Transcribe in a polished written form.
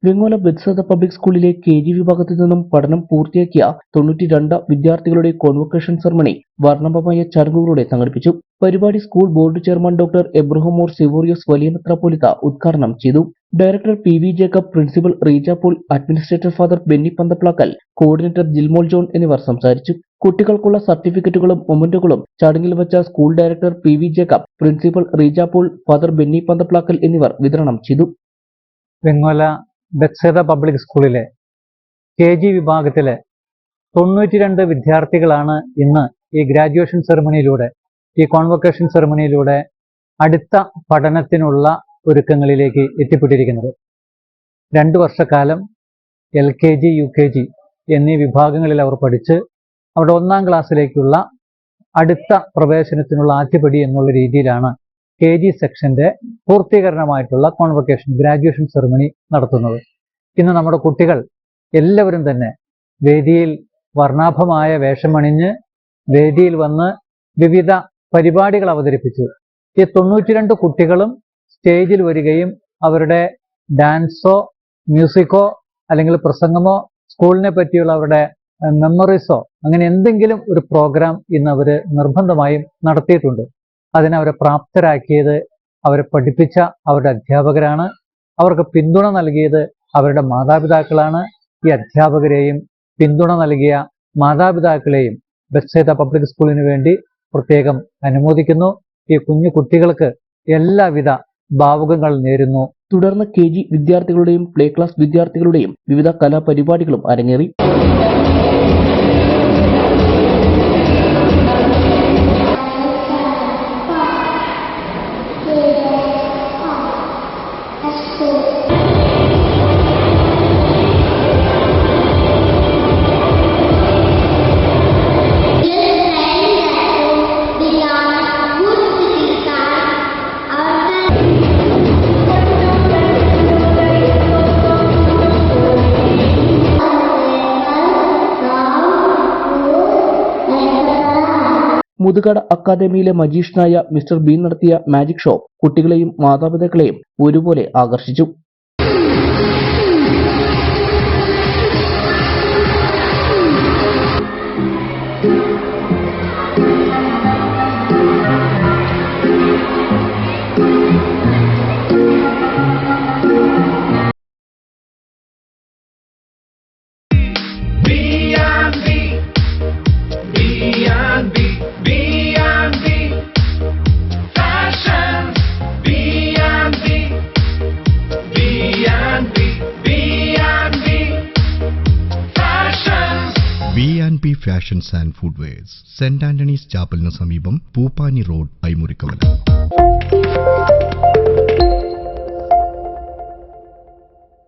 Vengola Bethesda public സ്കൂളിലെ KG വിഭാഗത്തിൽ നിന്നും പഠനം പൂർത്തിയാക്കിയ 92 വിദ്യാർത്ഥികളുടെ കോൺവൊക്കേഷൻ സെറമണി വർണ്ണമയമായ ചടങ്ങുകളോടെ സംഘടിപ്പിച്ചു. പരിപാടി സ്കൂൾ ബോർഡ് ചെയർമാൻ ഡോക്ടർ എബ്രഹാമോർ സിവോറിയോസ് വലിയ മെത്രാപ്പോലീത്ത ഉദ്ഘാടനം ചെയ്തു. Director PV Jacob, principal Reeja Paul, administrator father Benny Panthaplackal, coordinator Jilmol John എന്നിവർ സംസാരിച്ചു. കുട്ടികൾക്കുള്ള സർട്ടിഫിക്കറ്റുകളും മൊമെന്റുകളും ചടങ്ങിൽ വെച്ച school director PV Jacob, principal Reeja Paul, father Benny Panthaplackal എന്നിവർ വിതരണം ചെയ്തു. വെങ്ങോല ബെത്സദ പബ്ലിക് സ്കൂളിലെ KG വിഭാഗത്തിലെ 92 വിദ്യാർത്ഥികളാണ് ഇന്ന് ഈ ഗ്രാജുവേഷൻ സെറമണിയിലൂടെ, ഈ കോൺവൊക്കേഷൻ സെറമണിയിലൂടെ അടുത്ത പഠനത്തിനുള്ള ഒരുക്കങ്ങളിലേക്ക് എത്തിപ്പെട്ടിരിക്കുന്നത്. 2 വർഷക്കാലം LKG, UKG എന്നീ വിഭാഗങ്ങളിൽ അവർ പഠിച്ച് അവിടെ 1-ാം ക്ലാസ്സിലേക്കുള്ള അടുത്ത പ്രവേശനത്തിനുള്ള ആദ്യപടി എന്നുള്ള രീതിയിലാണ് KG സെക്ഷന്റെ പൂർത്തീകരണമായിട്ടുള്ള കോൺവൊക്കേഷൻ ഗ്രാജുവേഷൻ സെറമണി നടത്തുന്നത്. ഇന്ന് നമ്മുടെ കുട്ടികൾ എല്ലാവരും തന്നെ വേദിയിൽ വർണ്ണാഭമായ വേഷമണിഞ്ഞ് വേദിയിൽ വന്ന് വിവിധ പരിപാടികൾ അവതരിപ്പിച്ചു. ഈ 92 കുട്ടികളും സ്റ്റേജിൽ വരികയും അവരുടെ ഡാൻസോ മ്യൂസിക്കോ അല്ലെങ്കിൽ പ്രസംഗമോ സ്കൂളിനെ പറ്റിയുള്ള അവരുടെ മെമ്മറീസോ അങ്ങനെ എന്തെങ്കിലും ഒരു പ്രോഗ്രാം ഇന്ന് അവർ നിർബന്ധമായും നടത്തിയിട്ടുണ്ട്. അതിനവരെ പ്രാപ്തരാക്കിയത് അവരെ പഠിപ്പിച്ച അവരുടെ അധ്യാപകരാണ്. അവർക്ക് പിന്തുണ നൽകിയത് അവരുടെ മാതാപിതാക്കളാണ്. ഈ അധ്യാപകരെയും പിന്തുണ നൽകിയ മാതാപിതാക്കളെയും ബെത്സദ പബ്ലിക് സ്കൂളിന് വേണ്ടി പ്രത്യേകം അനുമോദിക്കുന്നു. ഈ കുഞ്ഞു കുട്ടികൾക്ക് എല്ലാവിധ ഭാവുകങ്ങൾ നേരുന്നു. തുടർന്ന് KG വിദ്യാർത്ഥികളുടെയും പ്ലേ ക്ലാസ് വിദ്യാർത്ഥികളുടെയും വിവിധ കലാപരിപാടികളും അരങ്ങേറി. മുതുകട അക്കാദമിയിലെ മജീഷ്യനായ മിസ്റ്റർ ബീൻ നടത്തിയ മാജിക് ഷോ കുട്ടികളെയും മാതാപിതാക്കളെയും ഒരുപോലെ ആകർഷിച്ചു. B&B fashions and footwears, Saint Antony's ചാപ്പലിന് സമീപം, പൂപ്പാനി റോഡ്, ഐമുറിക്കവല.